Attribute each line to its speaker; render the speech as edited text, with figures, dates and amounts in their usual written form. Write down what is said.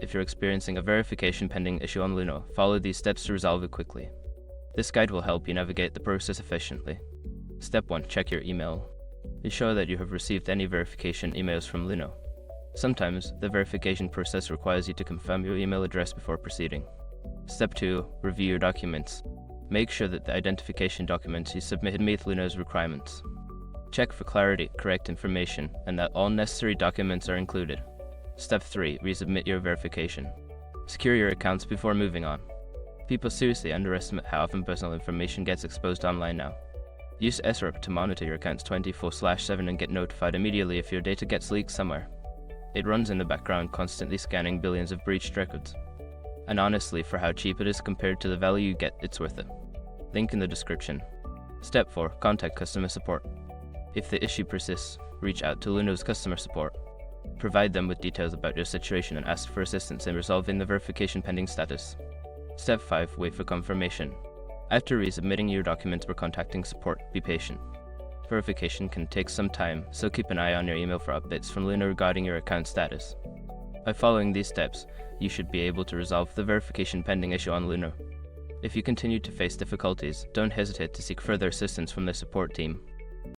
Speaker 1: if you're experiencing a verification pending issue on Luno, follow these steps to resolve it quickly. This guide will help you navigate the process efficiently. Step 1. Check your email. Ensure that you have received any verification emails from Luno. Sometimes, the verification process requires you to confirm your email address before proceeding. Step 2. Review your documents. Make sure that the identification documents you submitted meet Luno's requirements. Check for clarity, correct information, and that all necessary documents are included. Step 3. Resubmit your verification. Secure your accounts before moving on. People seriously underestimate how often personal information gets exposed online now. Use SROP to monitor your accounts 24/7 and get notified immediately if your data gets leaked somewhere. It runs in the background, constantly scanning billions of breached records. And honestly, for how cheap it is compared to the value you get, it's worth it. Link in the description. Step 4. Contact customer support. If the issue persists, reach out to Luno's customer support. Provide them with details about your situation and ask for assistance in resolving the verification pending status. Step 5. Wait for confirmation. After resubmitting your documents or contacting support, be patient. Verification can take some time, so keep an eye on your email for updates from Luno regarding your account status. By following these steps, you should be able to resolve the verification pending issue on Luno. If you continue to face difficulties, don't hesitate to seek further assistance from the support team.